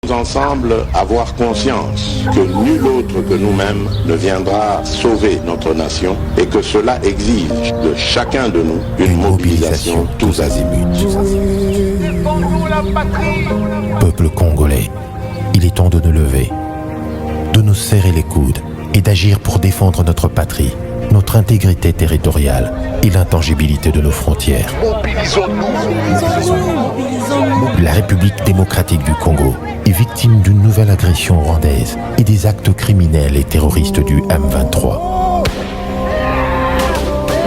Ensemble, avoir conscience que nul autre que nous-mêmes ne viendra sauver notre nation et que cela exige de chacun de nous une mobilisation tous azimuts. Peuple congolais, il est temps de nous lever, de nous serrer les coudes et d'agir pour défendre notre patrie, notre intégrité territoriale et l'intangibilité de nos frontières. La République démocratique du Congo est victime d'une nouvelle agression rwandaise et des actes criminels et terroristes du M23.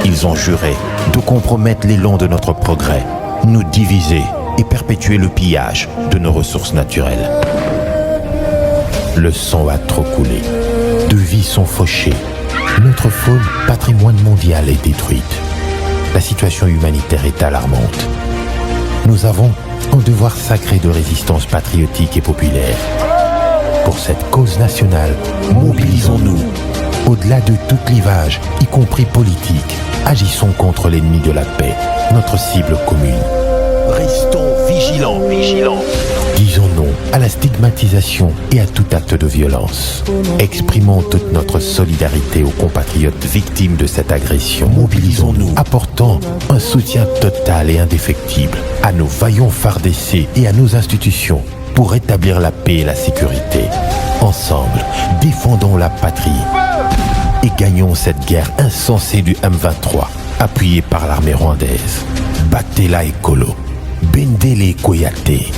Ils ont juré de compromettre l'élan de notre progrès, nous diviser et perpétuer le pillage de nos ressources naturelles. Le sang a trop coulé, de vies sont fauchées, notre faune, patrimoine mondial, est détruite. La situation humanitaire est alarmante. Nous avons un devoir sacré de résistance patriotique et populaire. Pour cette cause nationale, mobilisons-nous. Au-delà de tout clivage, y compris politique, agissons contre l'ennemi de la paix, notre cible commune. Restons vigilants. Disons non à la stigmatisation et à tout acte de violence. Exprimons toute notre solidarité aux compatriotes victimes de cette agression. Mobilisons-nous, apportant un soutien total et indéfectible à nos vaillants FARDC et à nos institutions pour rétablir la paix et la sécurité. Ensemble, défendons la patrie et gagnons cette guerre insensée du M23, appuyée par l'armée rwandaise. Battez-la Ekolo, Bendele Koyate.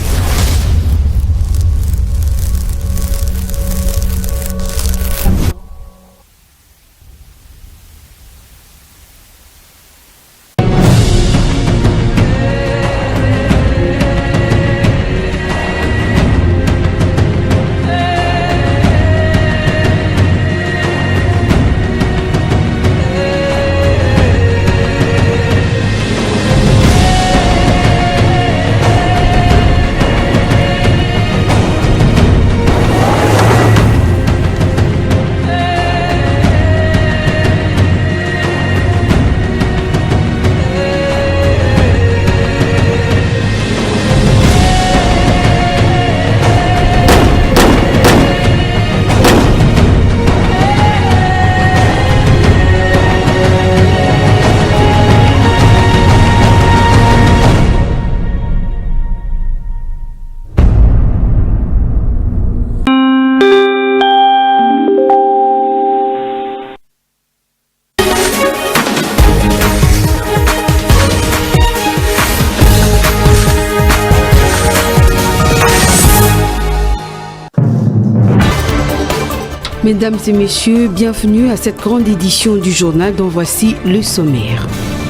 Mesdames et messieurs, bienvenue à cette grande édition du journal dont voici le sommaire.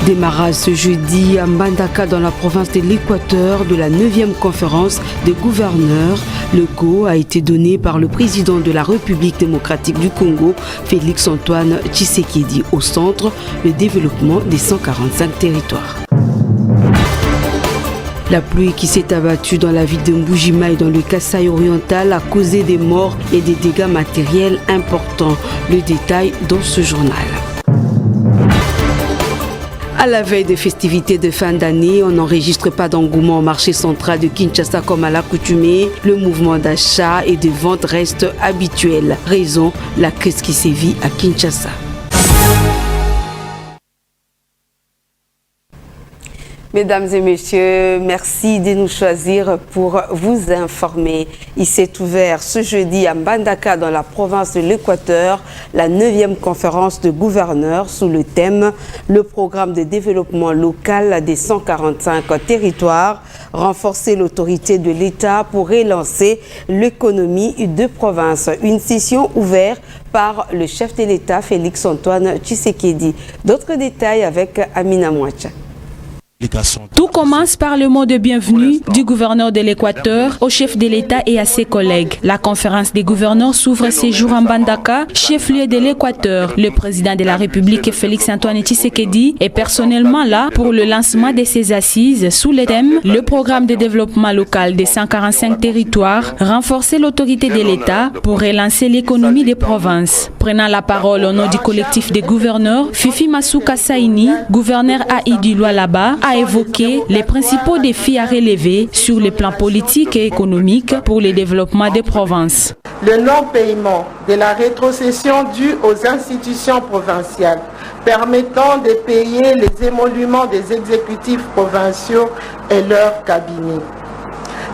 Démarrage ce jeudi à Mbandaka dans la province de l'Équateur de la 9e conférence des gouverneurs. Le go a été donné par le président de la République démocratique du Congo, Félix Antoine Tshisekedi, au centre, le développement des 145 territoires. La pluie qui s'est abattue dans la ville de Mbujimaï dans le Kasaï oriental a causé des morts et des dégâts matériels importants. Le détail dans ce journal. À la veille des festivités de fin d'année, on n'enregistre pas d'engouement au marché central de Kinshasa comme à l'accoutumée. Le mouvement d'achat et de vente reste habituel. Raison, la crise qui sévit à Kinshasa. Mesdames et messieurs, merci de nous choisir pour vous informer. Il s'est ouvert ce jeudi à Mbandaka dans la province de l'Équateur la 9e conférence de gouverneurs sous le thème « Le programme de développement local des 145 territoires, renforcer l'autorité de l'État pour relancer l'économie de province ». Une session ouverte par le chef de l'État Félix Antoine Tshisekedi. D'autres détails avec Amina Mouacha. Tout commence par le mot de bienvenue du gouverneur de l'Équateur au chef de l'État et à ses collègues. La conférence des gouverneurs s'ouvre ces jours en Mbandaka, chef-lieu de l'Équateur. Le président de la République, Félix Antoine Tshisekedi, est personnellement là pour le lancement de ces assises sous le thème « Le programme de développement local des 145 territoires, renforcer l'autorité de l'État pour relancer l'économie des provinces ». Prenant la parole au nom du collectif des gouverneurs, Fifi Masuka Saini, gouverneur à Idilwa là-bas, a évoqué expliqué les principaux défis à relever sur le plan politique et économique pour le développement des provinces. Le non-paiement de la rétrocession due aux institutions provinciales permettant de payer les émoluments des exécutifs provinciaux et leurs cabinets.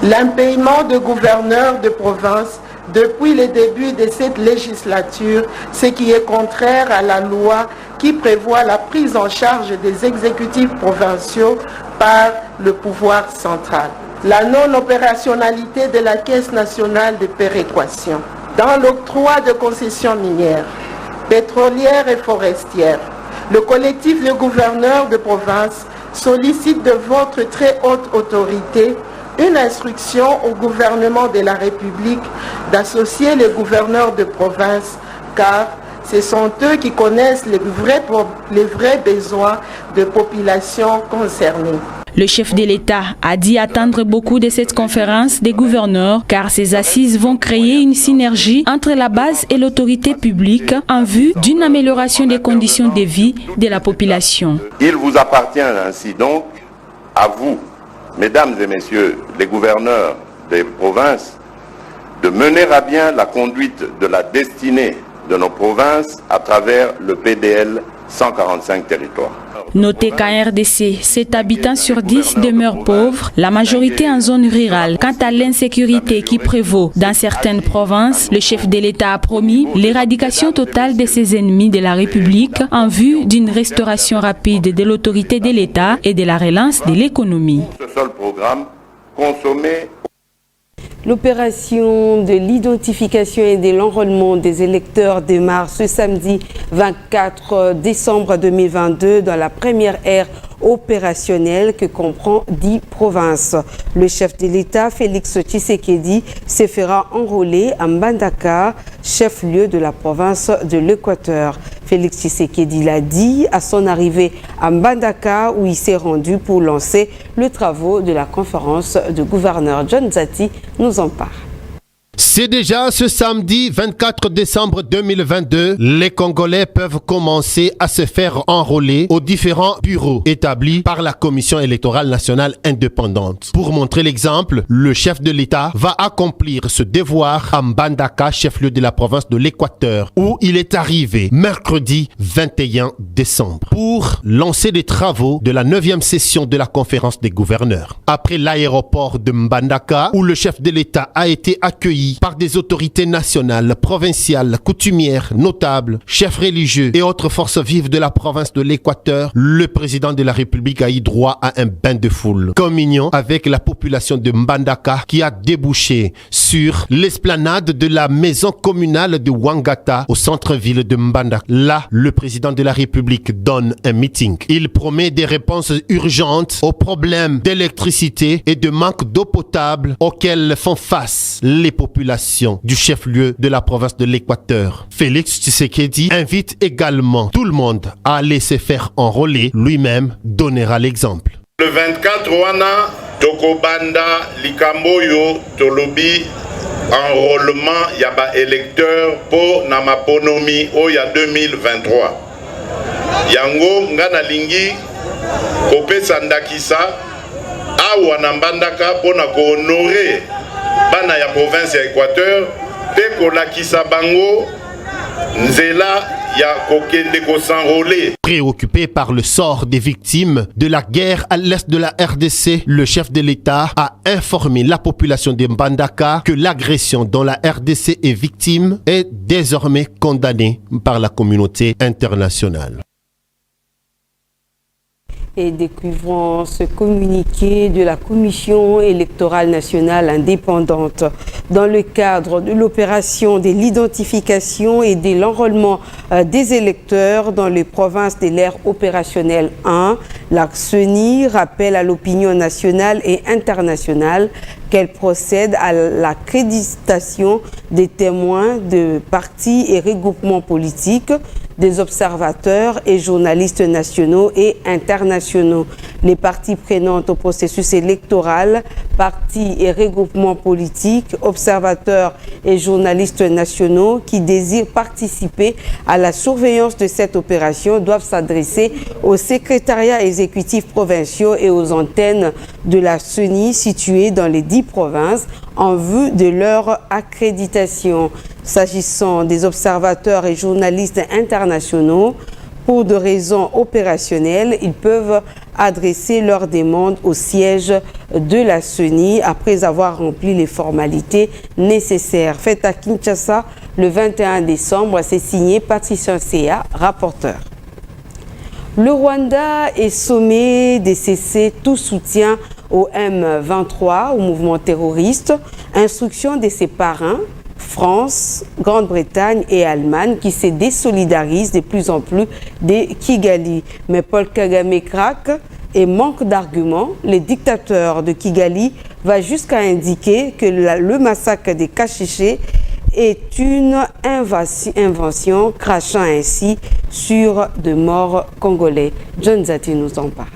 L'impayement de gouverneurs de province depuis le début de cette législature, ce qui est contraire à la loi qui prévoit la prise en charge des exécutifs provinciaux par le pouvoir central. La non-opérationnalité de la Caisse nationale de péréquation dans l'octroi de concessions minières, pétrolières et forestières. Le collectif de gouverneurs de province sollicite de votre très haute autorité une instruction au gouvernement de la République d'associer les gouverneurs de province, car ce sont eux qui connaissent les vrais besoins de populations concernées. Le chef de l'État a dit attendre beaucoup de cette conférence des gouverneurs car ces assises vont créer une synergie entre la base et l'autorité publique en vue d'une amélioration des conditions de vie de la population. Il vous appartient ainsi donc, à vous, mesdames et messieurs les gouverneurs des provinces, de mener à bien la conduite de la destinée de nos provinces à travers le PDL 145 territoires. Notez qu'en RDC, 7 habitants sur 10 demeurent pauvres, la majorité en zone rurale. Quant à l'insécurité qui prévaut dans certaines provinces, le chef de l'État a promis l'éradication totale de ses ennemis de la République en vue d'une restauration rapide de l'autorité de l'État et de la relance de l'économie. Ce seul programme consommé. L'opération de l'identification et de l'enrôlement des électeurs démarre ce samedi 24 décembre 2022 dans la première ère opérationnelle que comprend 10 provinces. Le chef de l'État, Félix Tshisekedi, se fera enrôler à Mbandaka, chef-lieu de la province de l'Équateur. Félix Tshisekedi l'a dit à son arrivée à Mbandaka où il s'est rendu pour lancer les travaux de la conférence de gouverneurs. John Zati nous en parle. C'est déjà ce samedi 24 décembre 2022, les Congolais peuvent commencer à se faire enrôler aux différents bureaux établis par la Commission électorale nationale indépendante. Pour montrer l'exemple, le chef de l'État va accomplir ce devoir à Mbandaka, chef-lieu de la province de l'Équateur, où il est arrivé mercredi 21 décembre pour lancer les travaux de la 9e session de la conférence des gouverneurs. Après l'aéroport de Mbandaka, où le chef de l'État a été accueilli par des autorités nationales, provinciales, coutumières, notables, chefs religieux et autres forces vives de la province de l'Équateur, le président de la République a eu droit à un bain de foule. Communion avec la population de Mbandaka qui a débouché sur l'esplanade de la maison communale de Wangata au centre-ville de Mbandaka. Là, le président de la République donne un meeting. Il promet des réponses urgentes aux problèmes d'électricité et de manque d'eau potable auxquels font face les populations du chef-lieu de la province de l'Équateur. Félix Tshisekedi invite également tout le monde à aller se faire enrôler. Lui-même donnera l'exemple. Le 24 wana tokobanda likamboyo tolobi enrôlement yaba électeur po na maponomi o ya 2023. Yango ngana lingi kopesa ndakisa awa na Mbandaka pona ko honorer bana ya province ya Équateur pe kolakisa bango nzela ya kokende ko s'enrôler. Préoccupé par le sort des victimes de la guerre à l'est de la RDC, le chef de l'État a informé la population de Mbandaka que l'agression dont la RDC est victime est désormais condamnée par la communauté internationale. Et découvrons ce communiqué de la Commission électorale nationale indépendante. Dans le cadre de l'opération de l'identification et de l'enrôlement des électeurs dans les provinces de l'ère opérationnelle 1, la CENI rappelle à l'opinion nationale et internationale qu'elle procède à l'accréditation des témoins de partis et regroupements politiques, des observateurs et journalistes nationaux et internationaux. Les parties prenantes au processus électoral, partis et regroupements politiques, observateurs et journalistes nationaux qui désirent participer à la surveillance de cette opération doivent s'adresser aux secrétariats exécutifs provinciaux et aux antennes de la CENI situées dans les 10 provinces en vue de leur accréditation. S'agissant des observateurs et journalistes internationaux, pour des raisons opérationnelles, ils peuvent adresser leurs demandes au siège de la CENI après avoir rempli les formalités nécessaires. Faites à Kinshasa le 21 décembre, c'est signé Patricia Sea, rapporteur. Le Rwanda est sommé de cesser tout soutien au M23, au mouvement terroriste. Instruction de ses parrains, France, Grande-Bretagne et Allemagne, qui se désolidarisent de plus en plus de Kigali. Mais Paul Kagame craque et manque d'arguments. Le dictateur de Kigali va jusqu'à indiquer que le massacre des Kashiché est une invention, crachant ainsi sur de morts congolais. John Zati nous en parle.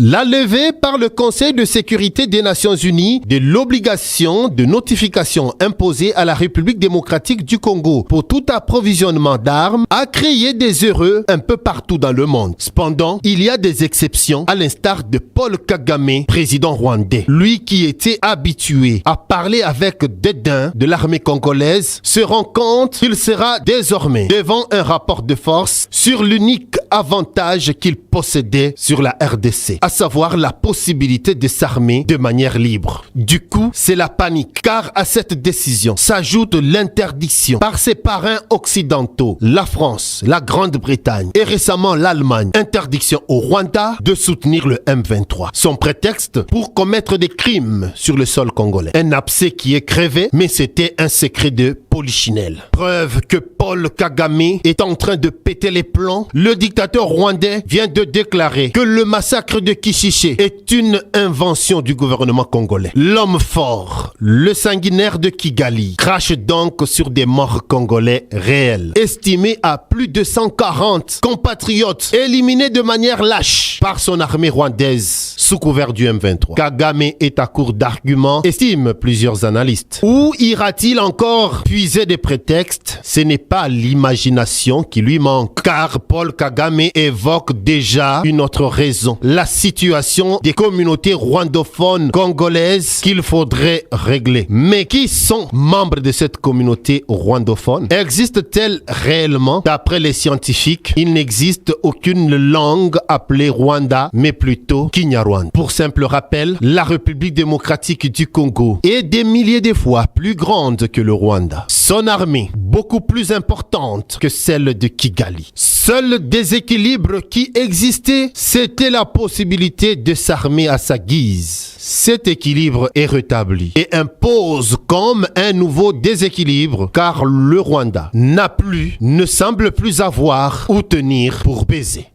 La levée par le Conseil de sécurité des Nations Unies de l'obligation de notification imposée à la République démocratique du Congo pour tout approvisionnement d'armes a créé des heureux un peu partout dans le monde. Cependant, il y a des exceptions, à l'instar de Paul Kagame, président rwandais. Lui qui était habitué à parler avec dédain de l'armée congolaise se rend compte qu'il sera désormais devant un rapport de force sur l'unique avantage qu'il possédait sur la RDC, à savoir la possibilité de s'armer de manière libre. Du coup, c'est la panique, car à cette décision s'ajoute l'interdiction par ses parrains occidentaux, la France, la Grande-Bretagne et récemment l'Allemagne, interdiction au Rwanda de soutenir le M23. Son prétexte pour commettre des crimes sur le sol congolais. Un abcès qui est crevé, mais c'était un secret de polichinelle. Preuve que Paul Kagame est en train de péter les plombs, le dictateur rwandais vient de déclarer que le massacre de Kishiché est une invention du gouvernement congolais. L'homme fort, le sanguinaire de Kigali, crache donc sur des morts congolais réels, estimés à plus de 140 compatriotes éliminés de manière lâche par son armée rwandaise sous couvert du M23. Kagame est à court d'arguments, estiment plusieurs analystes. Où ira-t-il encore puiser des prétextes? Ce n'est pas l'imagination qui lui manque, car Paul Kagame évoque déjà une autre raison, la situation des communautés rwandophones congolaises qu'il faudrait régler. Mais qui sont membres de cette communauté rwandophone? Existe-t-elle réellement? D'après les scientifiques, il n'existe aucune langue appelée Rwanda, mais plutôt Kinyarwanda. Pour simple rappel, la République démocratique du Congo est des milliers de fois plus grande que le Rwanda. Son armée, beaucoup plus importante que celle de Kigali. Seul déséquilibre qui existait, c'était la possibilité de s'armer à sa guise. Cet équilibre est rétabli et impose comme un nouveau déséquilibre, car le Rwanda ne semble plus avoir où tenir pour baiser.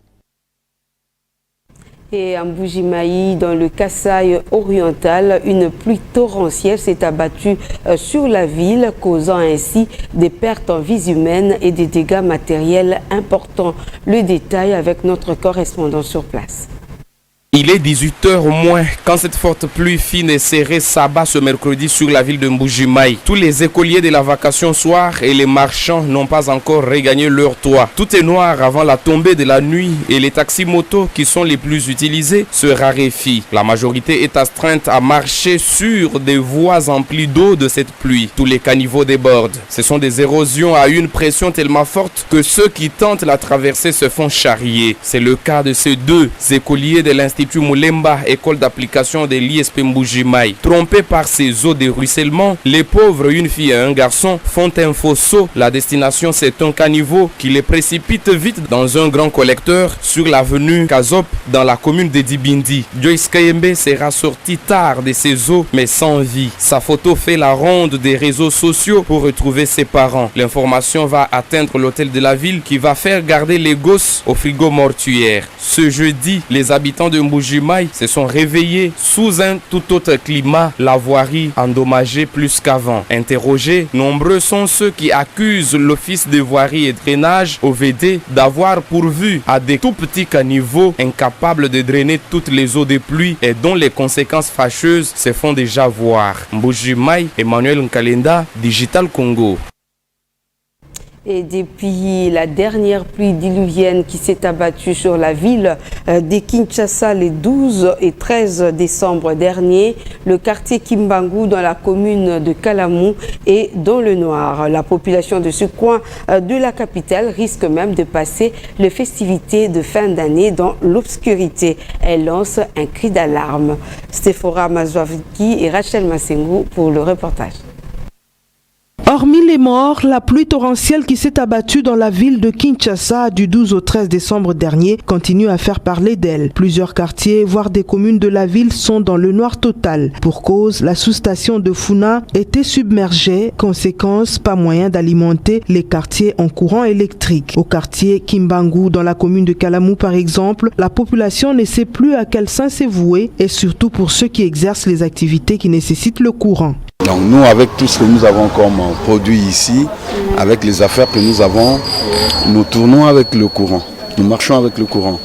Et à Mbujimayi, dans le Kasaï oriental, une pluie torrentielle s'est abattue sur la ville, causant ainsi des pertes en vies humaines et des dégâts matériels importants. Le détail avec notre correspondant sur place. Il est 18h au moins quand cette forte pluie fine et serrée s'abat ce mercredi sur la ville de Mbujimayi. Tous les écoliers de la vacation soir et les marchands n'ont pas encore regagné leur toit. Tout est noir avant la tombée de la nuit et les taxis-motos qui sont les plus utilisés se raréfient. La majorité est astreinte à marcher sur des voies emplies d'eau de cette pluie. Tous les caniveaux débordent. Ce sont des érosions à une pression tellement forte que ceux qui tentent la traversée se font charrier. C'est le cas de ces deux écoliers de l'Institut Moulemba, école d'application de l'ISP Mbujimayi. Trompés par ces eaux de ruissellement, les pauvres, une fille et un garçon, font un faux saut. La destination, c'est un caniveau qui les précipite vite dans un grand collecteur sur l'avenue Kazop dans la commune de Dibindi. Joyce Kayembe sera sorti tard de ces eaux mais sans vie. Sa photo fait la ronde des réseaux sociaux pour retrouver ses parents. L'information va atteindre l'hôtel de la ville qui va faire garder les gosses au frigo mortuaire. Ce jeudi, les habitants de Mbuji-Mayi se sont réveillés sous un tout autre climat, la voirie endommagée plus qu'avant. Interrogés, nombreux sont ceux qui accusent l'Office de voirie et drainage, OVD, d'avoir pourvu à des tout petits caniveaux incapables de drainer toutes les eaux de pluie et dont les conséquences fâcheuses se font déjà voir. Mbuji-Mayi, Emmanuel Nkalenda, Digital Congo. Et depuis la dernière pluie diluvienne qui s'est abattue sur la ville de Kinshasa les 12 et 13 décembre dernier, le quartier Kimbangu dans la commune de Kalamu est dans le noir. La population de ce coin de la capitale risque même de passer les festivités de fin d'année dans l'obscurité. Elle lance un cri d'alarme. Stéphora Mazouaviki et Rachel Masengu pour le reportage. Hormis les morts, la pluie torrentielle qui s'est abattue dans la ville de Kinshasa du 12 au 13 décembre dernier continue à faire parler d'elle. Plusieurs quartiers, voire des communes de la ville sont dans le noir total. Pour cause, la sous-station de Funa était submergée. Conséquence, pas moyen d'alimenter les quartiers en courant électrique. Au quartier Kimbangu, dans la commune de Kalamu par exemple, la population ne sait plus à quel sein s'est vouée et surtout pour ceux qui exercent les activités qui nécessitent le courant. Donc nous, avec tout ce que nous avons comme produit ici, avec les affaires que nous avons, nous tournons avec le courant, nous marchons avec le courant.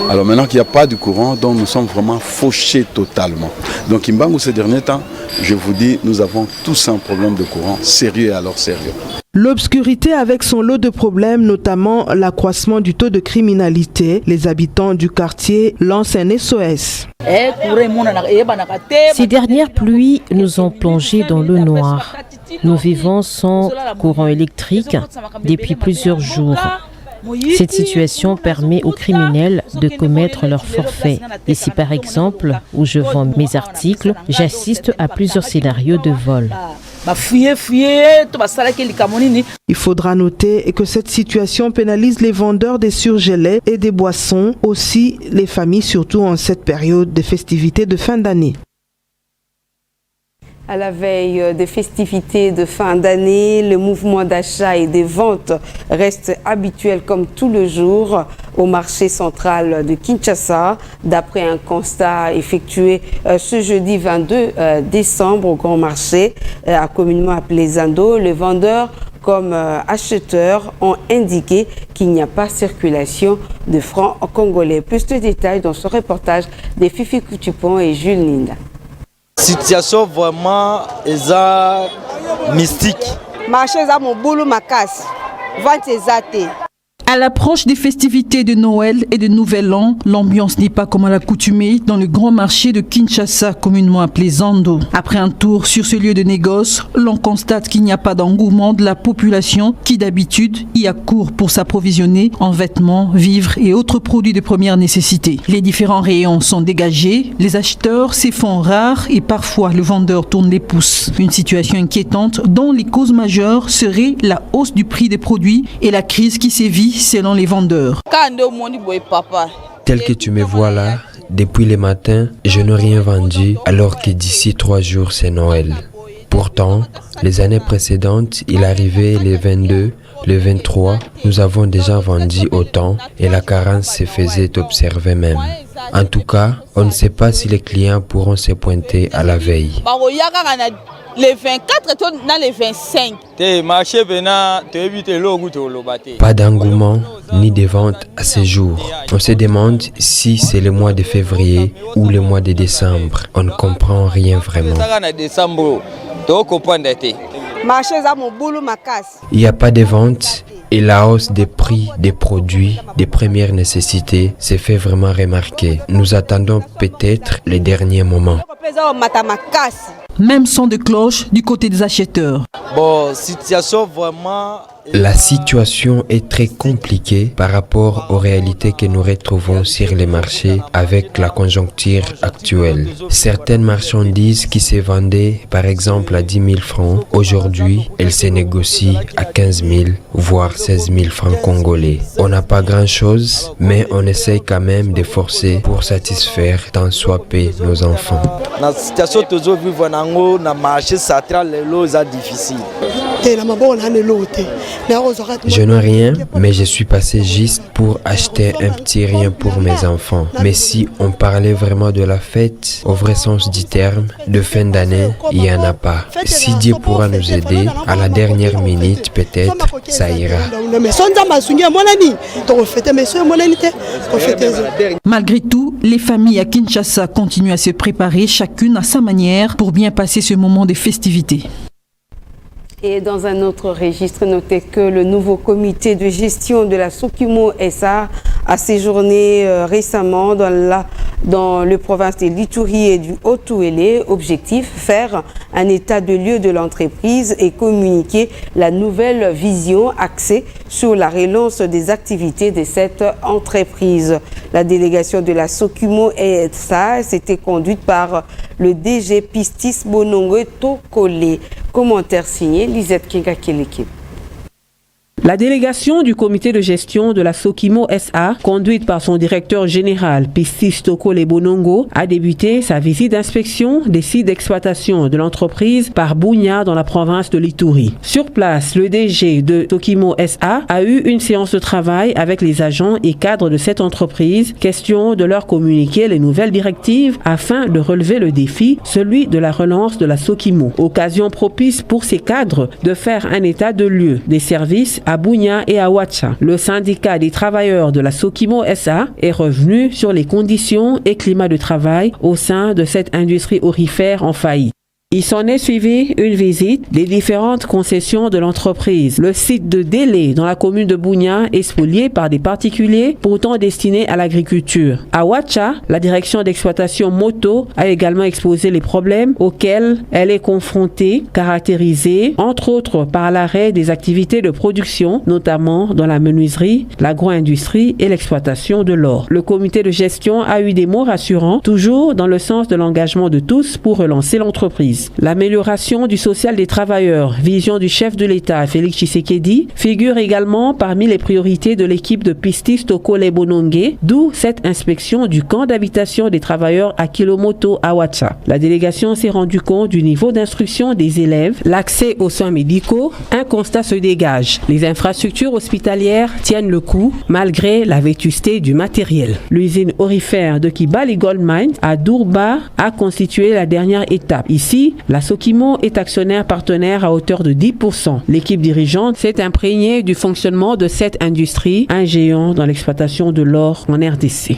Alors maintenant qu'il n'y a pas de courant, donc nous sommes vraiment fauchés totalement. Donc Kimbangu ces derniers temps, je vous dis, nous avons tous un problème de courant sérieux et alors sérieux. L'obscurité avec son lot de problèmes, notamment l'accroissement du taux de criminalité. Les habitants du quartier lancent un SOS. Ces dernières pluies nous ont plongés dans le noir. Nous vivons sans courant électrique depuis plusieurs jours. Cette situation permet aux criminels de commettre leurs forfaits. Ici, par exemple, où je vends mes articles, j'assiste à plusieurs scénarios de vol. Il faudra noter que cette situation pénalise les vendeurs des surgelés et des boissons, aussi les familles, surtout en cette période de festivités de fin d'année. À la veille des festivités de fin d'année, le mouvement d'achat et des ventes reste habituel comme tout le jour au marché central de Kinshasa. D'après un constat effectué ce jeudi 22 décembre au grand marché, communément appelé Zando, les vendeurs comme acheteurs ont indiqué qu'il n'y a pas circulation de francs congolais. Plus de détails dans ce reportage de Fifi Koutupon et Jules Linda. Situation vraiment mystique. Marché za mobulu makasi. Vente ezate. À l'approche des festivités de Noël et de Nouvel An, l'ambiance n'est pas comme à l'accoutumée dans le grand marché de Kinshasa, communément appelé Zando. Après un tour sur ce lieu de négoce, l'on constate qu'il n'y a pas d'engouement de la population qui d'habitude y accourt pour s'approvisionner en vêtements, vivres et autres produits de première nécessité. Les différents rayons sont dégagés, les acheteurs se font rares et parfois le vendeur tourne les pouces. Une situation inquiétante dont les causes majeures seraient la hausse du prix des produits et la crise qui sévit selon les vendeurs. Tel que tu me vois là, depuis le matin, je n'ai rien vendu alors que d'ici 3 jours c'est Noël. Pourtant, les années précédentes, il arrivait les 22, le 23, nous avons déjà vendu autant et la carence se faisait observer même. En tout cas, on ne sait pas si les clients pourront se pointer à la veille. Les 24 et les 25. Pas d'engouement ni de vente à ce jour. On se demande si c'est le mois de février ou le mois de décembre. On ne comprend rien vraiment. Il n'y a pas de vente et la hausse des prix des produits de première nécessité se fait vraiment remarquer. Nous attendons peut-être les derniers moments. Même son de cloche du côté des acheteurs. La situation est très compliquée par rapport aux réalités que nous retrouvons sur les marchés avec la conjoncture actuelle. Certaines marchandises qui se vendaient par exemple à 10 000 francs, aujourd'hui elles se négocient à 15 000 voire 16 000 francs congolais. On n'a pas grand chose mais on essaye quand même de forcer pour satisfaire tant soit peu nos enfants. La situation na marché central est difficile. Je n'ai rien, mais je suis passé juste pour acheter un petit rien pour mes enfants. Mais si on parlait vraiment de la fête, au vrai sens du terme, de fin d'année, il n'y en a pas. Si Dieu pourra nous aider, à la dernière minute, peut-être, ça ira. Malgré tout, les familles à Kinshasa continuent à se préparer, chacune à sa manière, pour bien passer ce moment de festivités. Et dans un autre registre, notez que le nouveau comité de gestion de la Sokimo SA a séjourné récemment dans le province de l'Ituri et du Haut-Touélé. Objectif, faire un état de lieu de l'entreprise et communiquer la nouvelle vision axée sur la relance des activités de cette entreprise. La délégation de la Sokimo SA s'était conduite par le DG Pistis Bonongo Tokole. Commentaire signé Lisette Kinga-Keleke. La délégation du comité de gestion de la Sokimo SA, conduite par son directeur général Pistis Tokole Bonongo, a débuté sa visite d'inspection des sites d'exploitation de l'entreprise par Bunia dans la province de l'Ituri. Sur place, le DG de Sokimo SA a eu une séance de travail avec les agents et cadres de cette entreprise, question de leur communiquer les nouvelles directives afin de relever le défi, celui de la relance de la Sokimo. Occasion propice pour ces cadres de faire un état de lieu des services à Bunia et à Ouacha. Le syndicat des travailleurs de la Sokimo SA est revenu sur les conditions et climat de travail au sein de cette industrie aurifère en faillite. Il s'en est suivi une visite des différentes concessions de l'entreprise. Le site de Délé dans la commune de Bunia est spolié par des particuliers pourtant destinés à l'agriculture. À Ouacha, la direction d'exploitation Moto a également exposé les problèmes auxquels elle est confrontée, caractérisés entre autres par l'arrêt des activités de production, notamment dans la menuiserie, l'agro-industrie et l'exploitation de l'or. Le comité de gestion a eu des mots rassurants, toujours dans le sens de l'engagement de tous pour relancer l'entreprise. L'amélioration du social des travailleurs, vision du chef de l'État Félix Tshisekedi, figure également parmi les priorités de l'équipe de Pistis Tokole Bonongue, d'où cette inspection du camp d'habitation des travailleurs à Kilomoto à Ouacha. La délégation s'est rendue compte du niveau d'instruction des élèves, l'accès aux soins médicaux. Un constat se dégage. Les infrastructures hospitalières tiennent le coup malgré la vétusté du matériel. L'usine aurifère de Kibali Gold Mine à Dourba a constitué la dernière étape. Ici, la Sokimo est actionnaire partenaire à hauteur de 10%. L'équipe dirigeante s'est imprégnée du fonctionnement de cette industrie, un géant dans l'exploitation de l'or en RDC.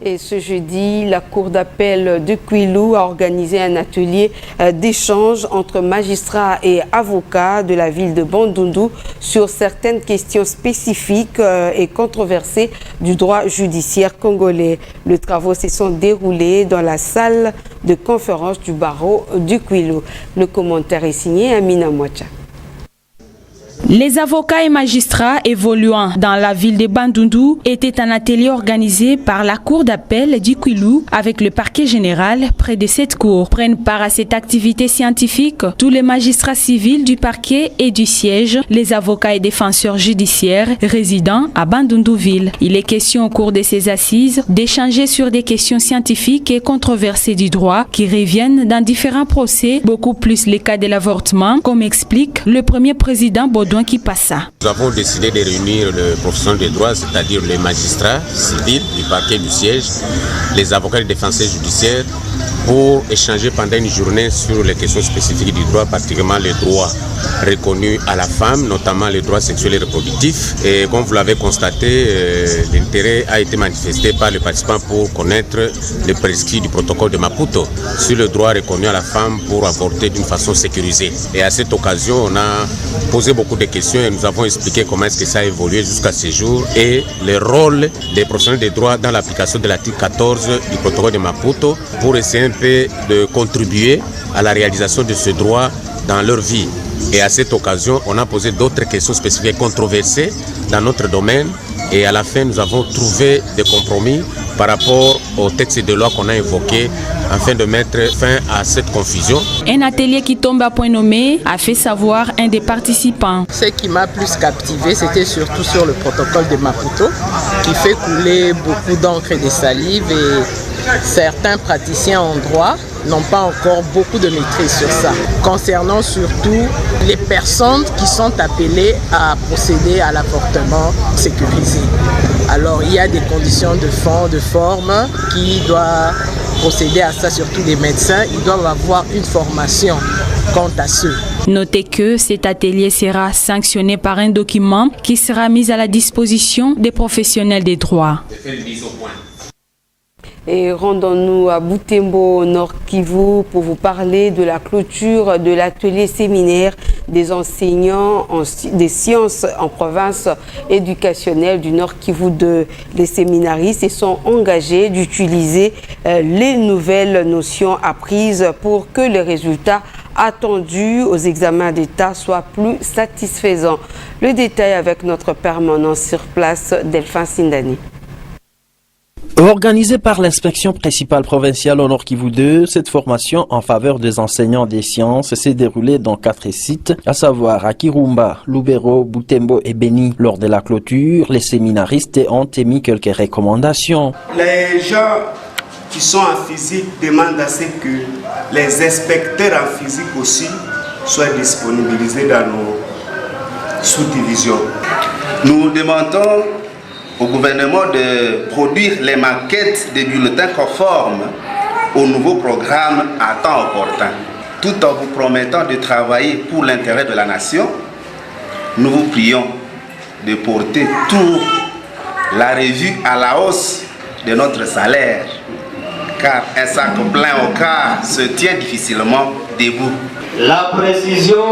Et ce jeudi, la Cour d'appel de Kwilu a organisé un atelier d'échange entre magistrats et avocats de la ville de Bandundu sur certaines questions spécifiques et controversées du droit judiciaire congolais. Les travaux se sont déroulés dans la salle de conférence du barreau de Kwilu. Le commentaire est signé Amina Mwacha. Les avocats et magistrats évoluant dans la ville de Bandundu étaient un atelier organisé par la cour d'appel du Kwilu avec le parquet général près de cette cour. Prennent part à cette activité scientifique tous les magistrats civils du parquet et du siège, les avocats et défenseurs judiciaires résidant à Bandundu-ville. Il est question au cours de ces assises d'échanger sur des questions scientifiques et controversées du droit qui reviennent dans différents procès, beaucoup plus les cas de l'avortement, comme explique le premier président Baudouin Kipassa. Nous avons décidé de réunir le professionnel de droit, c'est-à-dire les magistrats civils du parquet du siège, les avocats et défenseurs judiciaires, pour échanger pendant une journée sur les questions spécifiques du droit, particulièrement les droits reconnus à la femme, notamment les droits sexuels et reproductifs. Et comme vous l'avez constaté, l'intérêt a été manifesté par les participants pour connaître les prescrits du protocole de Maputo sur le droit reconnu à la femme pour avorter d'une façon sécurisée. Et à cette occasion, on a posé beaucoup de questions et nous avons expliqué comment est-ce que ça a évolué jusqu'à ce jour et le rôle des professionnels de droit dans l'application de l'article 14 du protocole de Maputo pour essayer un peu de contribuer à la réalisation de ce droit dans leur vie. Et à cette occasion, on a posé d'autres questions spécifiques controversées dans notre domaine et à la fin, nous avons trouvé des compromis par rapport au texte de loi qu'on a évoqué afin de mettre fin à cette confusion. Un atelier qui tombe à point nommé a fait savoir un des participants. Ce qui m'a plus captivé, c'était surtout sur le protocole de Maputo qui fait couler beaucoup d'encre et de salive et certains praticiens en droit n'ont pas encore beaucoup de maîtrise sur ça, concernant surtout les personnes qui sont appelées à procéder à l'avortement sécurisé. Alors il y a des conditions de fond, de forme qui doivent procéder à ça, surtout les médecins, ils doivent avoir une formation quant à ceux. Notez que cet atelier sera sanctionné par un document qui sera mis à la disposition des professionnels des droits. Et rendons-nous à Butembo, Nord Kivu, pour vous parler de la clôture de l'atelier séminaire des enseignants des sciences en province éducationnelle du Nord Kivu. Les séminaristes sont engagés d'utiliser les nouvelles notions apprises pour que les résultats attendus aux examens d'État soient plus satisfaisants. Le détail avec notre permanent sur place, Delphin Sindani. Organisée par l'inspection principale provinciale au Nord Kivu 2, cette formation en faveur des enseignants des sciences s'est déroulée dans 4 sites, à savoir à Kirumba, Lubero, Butembo et Beni. Lors de la clôture, les séminaristes ont émis quelques recommandations. Les gens qui sont en physique demandent à ce que les inspecteurs en physique aussi soient disponibilisés dans nos sous-divisions. Nous demandons au gouvernement de produire les maquettes des bulletins conformes au nouveau programme à temps opportun. Tout en vous promettant de travailler pour l'intérêt de la nation, nous vous prions de porter toute la revue à la hausse de notre salaire, car un sac plein au quart se tient difficilement debout. La précision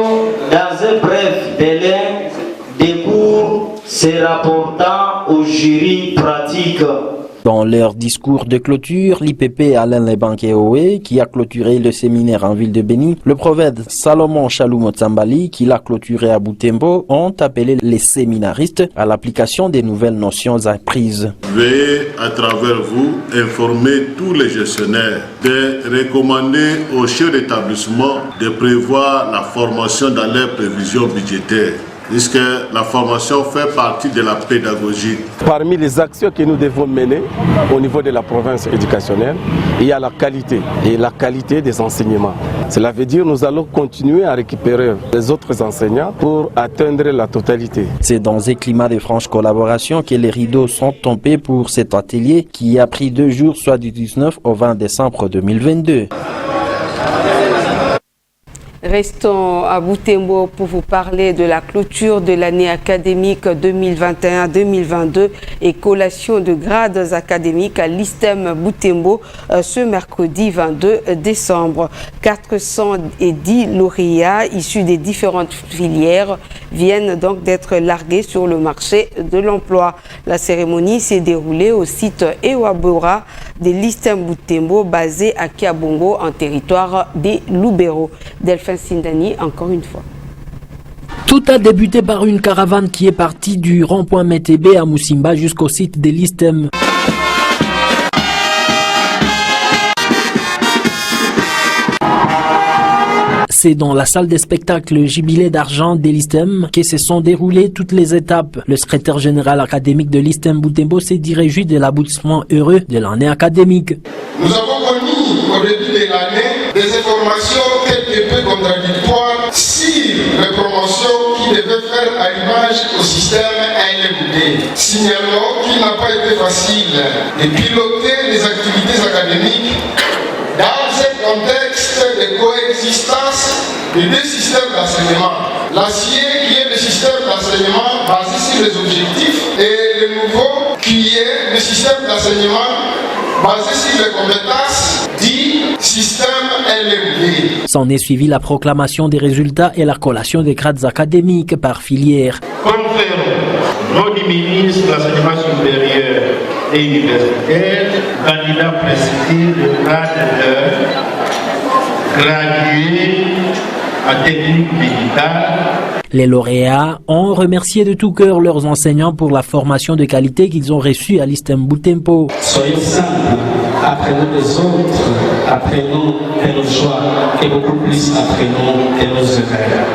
dans un bref délai des cours se rapportant au jury pratique. Dans leur discours de clôture, l'IPP Alain Lebankeoé, qui a clôturé le séminaire en ville de Beni, le prophète Salomon Chaloum-Otsambali, qui l'a clôturé à Butembo, ont appelé les séminaristes à l'application des nouvelles notions apprises. Veuillez à travers vous informer tous les gestionnaires de recommander aux chefs d'établissement de prévoir la formation dans leurs prévisions budgétaires, puisque la formation fait partie de la pédagogie. Parmi les actions que nous devons mener au niveau de la province éducationnelle, il y a la qualité et la qualité des enseignements. Cela veut dire que nous allons continuer à récupérer les autres enseignants pour atteindre la totalité. C'est dans un climat de franche collaboration que les rideaux sont tombés pour cet atelier qui a pris 2 jours, soit du 19 au 20 décembre 2022. Restons à Butembo pour vous parler de la clôture de l'année académique 2021-2022 et collation de grades académiques à l'ISTEM Butembo ce mercredi 22 décembre. 410 lauréats issus des différentes filières viennent donc d'être largués sur le marché de l'emploi. La cérémonie s'est déroulée au site Ewabora de l'ISTEM Butembo basé à Kiabongo en territoire des Lubero. Delphin Sindani, encore une fois. Tout a débuté par une caravane qui est partie du rond-point Métébé à Moussimba jusqu'au site de l'ISTEM. C'est dans la salle des spectacles Jubilé d'argent de l'ISTEM que se sont déroulées toutes les étapes. Le secrétaire général académique de l'ISTEM Butembo s'est dit réjoui de l'aboutissement heureux de l'année académique. Nous avons connu au début de l'année des informations quelque peu contradictoires sur les promotions qui devaient faire allumage au système LMD. Signalons qu'il n'a pas été facile de piloter les activités académiques dans ce contexte de coexistence des 2 systèmes d'enseignement. L'acier qui est le système d'enseignement basé sur les objectifs et le nouveau qui est le système d'enseignement basé sur les compétences dit système LMD. S'en est suivi la proclamation des résultats et la collation des grades académiques par filière. Conférons, nom du ministre de l'enseignement supérieur et universitaire, candidat précédé de grade de gradué en technique médicale. Les lauréats ont remercié de tout cœur leurs enseignants pour la formation de qualité qu'ils ont reçue à l'ISTEM Butembo. Soyez simples, apprenons les autres, apprenons de nos joies et beaucoup plus apprenons de nos erreurs.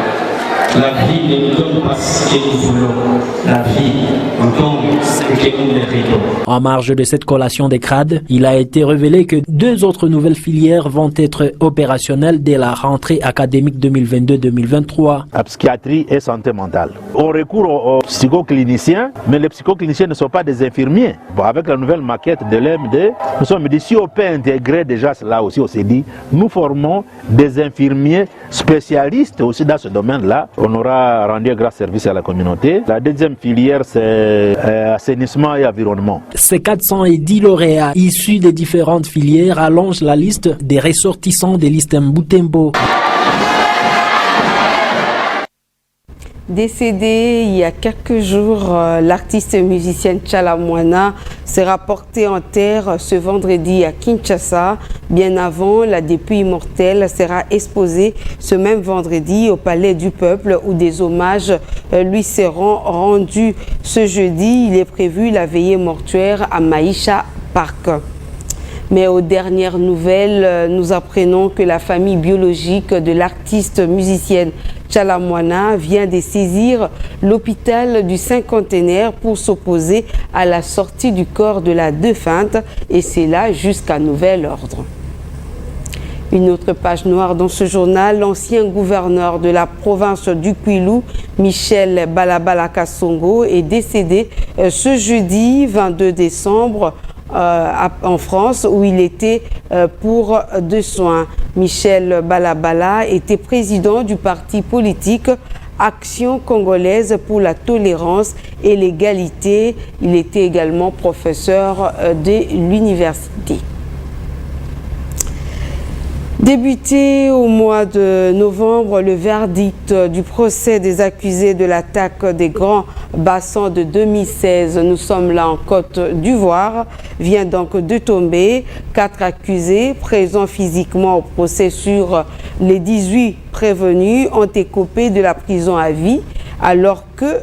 La vie ne nous donne pas ce que nous voulons. La vie nous donne ce que nous méritons. En marge de cette collation des crades, il a été révélé que 2 autres nouvelles filières vont être opérationnelles dès la rentrée académique 2022-2023. La psychiatrie et santé mentale. On recourt aux psychocliniciens, mais les psychocliniciens ne sont pas des infirmiers. Bon, avec la nouvelle maquette de l'MD, nous sommes dit, si on peut intégrer déjà cela aussi, on s'est dit, nous formons des infirmiers spécialistes aussi dans ce domaine-là. On aura rendu un grand service à la communauté. La deuxième filière, c'est assainissement et environnement. Ces 410 lauréats issus des différentes filières allongent la liste des ressortissants des listes Mboutembo. Décédé il y a quelques jours, l'artiste et musicienne Tchala Moana sera porté en terre ce vendredi à Kinshasa. Bien avant, la dépouille immortelle sera exposée ce même vendredi au Palais du Peuple où des hommages lui seront rendus. Ce jeudi, il est prévu la veillée mortuaire à Maïcha Park. Mais aux dernières nouvelles, nous apprenons que la famille biologique de l'artiste musicienne Tchala Moana vient de saisir l'hôpital du cinquantenaire pour s'opposer à la sortie du corps de la défunte, et c'est là jusqu'à nouvel ordre. Une autre page noire dans ce journal, l'ancien gouverneur de la province du Kwilu, Michel Balabala Kassongo, est décédé ce jeudi 22 décembre en France où il était pour de soins. Michel Balabala était président du parti politique Action congolaise pour la tolérance et l'égalité. Il était également professeur de l'université. Débuté au mois de novembre, le verdict du procès des accusés de l'attaque des grands bassins de 2016, nous sommes là en Côte d'Ivoire, vient donc de tomber. 4 accusés présents physiquement au procès sur les 18 prévenus ont écopé de la prison à vie, alors que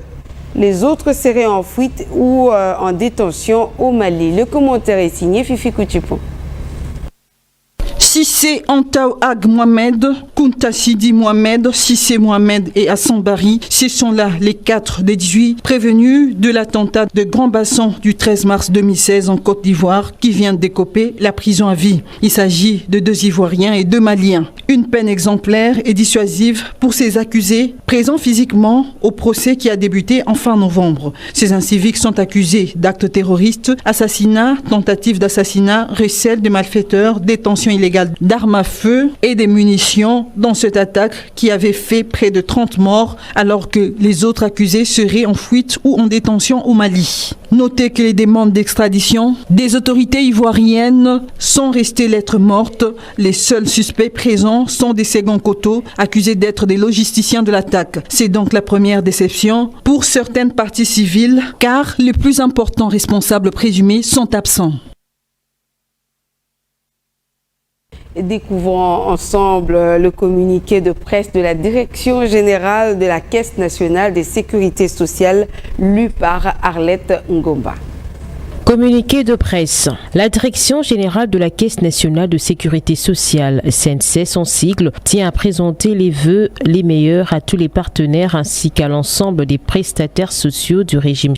les autres seraient en fuite ou en détention au Mali. Le commentaire est signé Fifi Koutipon. Sissé Antaou Ag Mohamed, Kunta Sidi Mohamed, Sissé Mohamed et Hassan Bari, ce sont là les 4 des 18 prévenus de l'attentat de Grand Basson du 13 mars 2016 en Côte d'Ivoire qui vient d'écoper la prison à vie. Il s'agit de 2 Ivoiriens et 2 Maliens. Une peine exemplaire et dissuasive pour ces accusés présents physiquement au procès qui a débuté en fin novembre. Ces inciviques sont accusés d'actes terroristes, assassinat, tentative d'assassinat, recel de malfaiteurs, détention illégale d'armes à feu et des munitions dans cette attaque qui avait fait près de 30 morts alors que les autres accusés seraient en fuite ou en détention au Mali. Notez que les demandes d'extradition des autorités ivoiriennes sont restées lettres mortes. Les seuls suspects présents sont des seconds coteaux accusés d'être des logisticiens de l'attaque. C'est donc la première déception pour certaines parties civiles car les plus importants responsables présumés sont absents. Découvrons ensemble le communiqué de presse de la Direction générale de la Caisse nationale de sécurité sociale lu par Arlette Ngomba. Communiqué de presse. La Direction générale de la Caisse nationale de sécurité sociale, CNC, son sigle, tient à présenter les vœux les meilleurs à tous les partenaires ainsi qu'à l'ensemble des prestataires sociaux du régime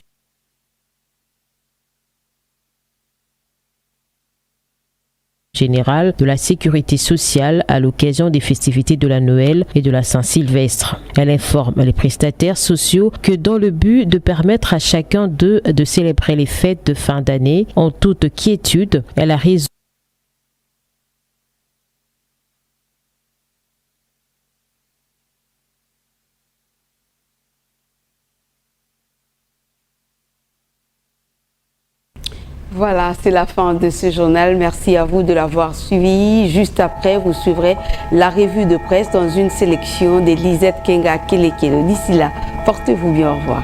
générale de la sécurité sociale à l'occasion des festivités de la Noël et de la Saint-Sylvestre. Elle informe les prestataires sociaux que dans le but de permettre à chacun d'eux de célébrer les fêtes de fin d'année en toute quiétude, elle a raison Voilà, c'est la fin de ce journal. Merci à vous de l'avoir suivi. Juste après, vous suivrez la revue de presse dans une sélection des Lisette Kenga Kelekelo. D'ici là, portez-vous bien. Au revoir.